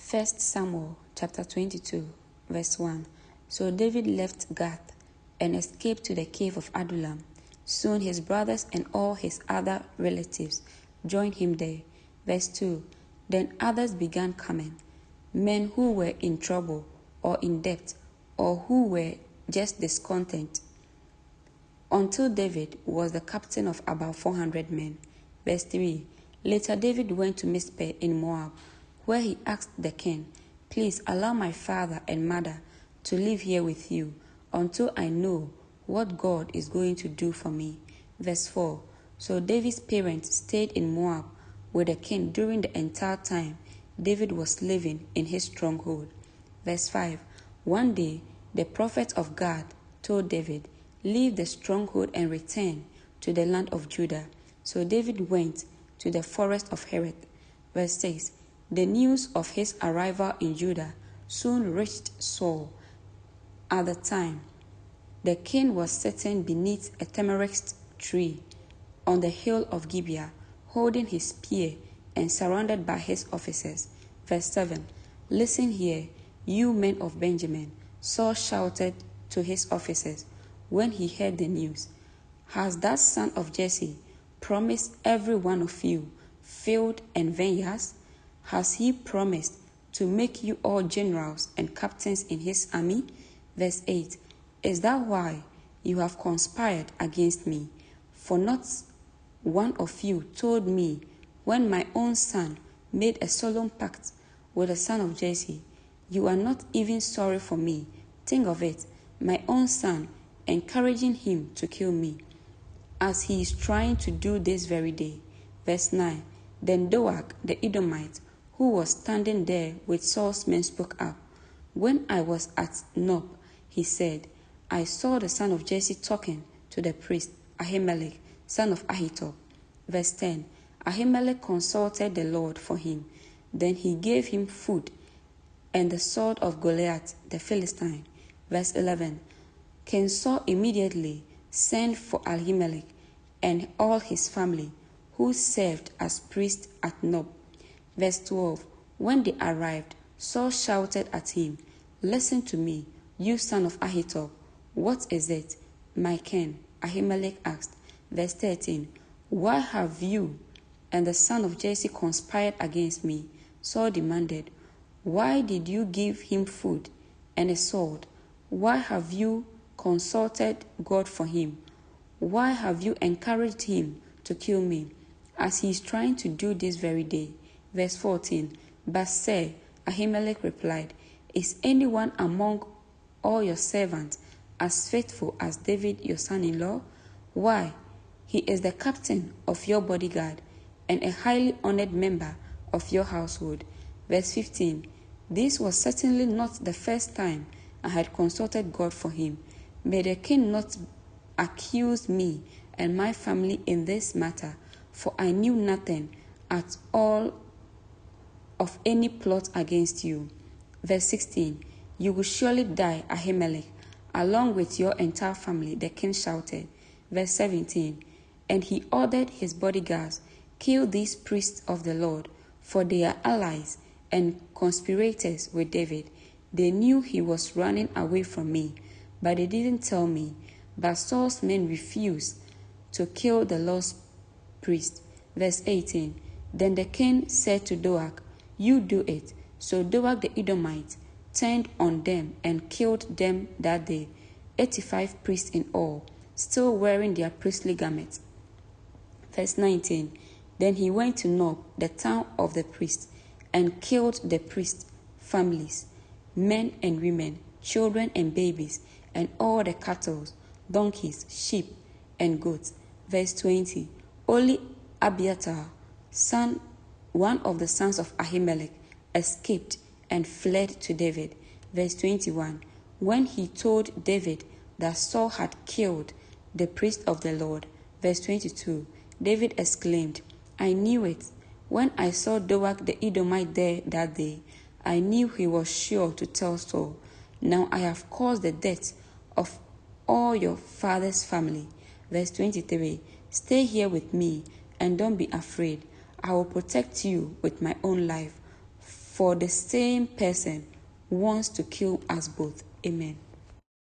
1 Samuel chapter 22, verse 1. So David left Gath and escaped to the cave of Adullam. Soon his brothers and all his other relatives joined him there. Verse 2. Then others began coming, men who were in trouble or in debt or who were just discontent, until David was the captain of about 400 men. Verse 3. Later David went to Mizpeh in Moab, where he asked the king, "Please allow my father and mother to live here with you until I know what God is going to do for me." Verse 4. So David's parents stayed in Moab with the king during the entire time David was living in his stronghold. Verse 5. One day the prophet of God told David, "Leave the stronghold and return to the land of Judah." So David went to the forest of Hereth. Verse 6. The news of his arrival in Judah soon reached Saul. At the time, the king was sitting beneath a tamarisk tree on the hill of Gibeah, holding his spear and surrounded by his officers. Verse 7. "Listen here, you men of Benjamin," Saul shouted to his officers when he heard the news. "Has that son of Jesse promised every one of you field and vineyards? Has he promised to make you all generals and captains in his army?" Verse 8. "Is that why you have conspired against me? For not one of you told me when my own son made a solemn pact with the son of Jesse. You are not even sorry for me. Think of it, my own son encouraging him to kill me, as he is trying to do this very day." Verse 9. Then Doeg the Edomite, who was standing there with Saul's men, spoke up. "When I was at Nob," he said, "I saw the son of Jesse talking to the priest Ahimelech, son of Ahitub." Verse 10. Ahimelech consulted the Lord for him. Then he gave him food and the sword of Goliath the Philistine. Verse 11. King Saul immediately sent for Ahimelech and all his family, who served as priests at Nob. Verse 12. When they arrived, Saul shouted at him, "Listen to me, you son of Ahitub." "What is it, my king?" Ahimelech asked. Verse 13. "Why have you and the son of Jesse conspired against me?" Saul demanded. "Why did you give him food and a sword? Why have you consulted God for him? Why have you encouraged him to kill me, as he is trying to do this very day?" Verse 14. "But sir," Ahimelech replied, "is anyone among all your servants as faithful as David your son-in-law? Why, he is the captain of your bodyguard and a highly honored member of your household." Verse 15. "This was certainly not the first time I had consulted God for him. May the king not accuse me and my family in this matter, for I knew nothing at all of any plot against you." Verse 16. "You will surely die, Ahimelech, along with your entire family," the king shouted. Verse 17. And he ordered his bodyguards, "Kill these priests of the Lord, for they are allies and conspirators with David. They knew he was running away from me, but they didn't tell me." But Saul's men refused to kill the Lord's priest. Verse 18. Then the king said to Doeg, "You do it." So Doeg the Edomite turned on them and killed them that day, 85 priests in all, still wearing their priestly garments. Verse 19. Then he went to Nob, the town of the priests, and killed the priests' families, men and women, children and babies, and all the cattle, donkeys, sheep, and goats. Verse 20. Only Abiathar, one of the sons of Ahimelech, escaped and fled to David. Verse 21. When he told David that Saul had killed the priest of the Lord. Verse 22. David exclaimed, "I knew it. When I saw Doeg the Edomite there that day, I knew he was sure to tell Saul. Now I have caused the death of all your father's family." Verse 23. "Stay here with me and don't be afraid. I will protect you with my own life, for the same person wants to kill us both. Amen.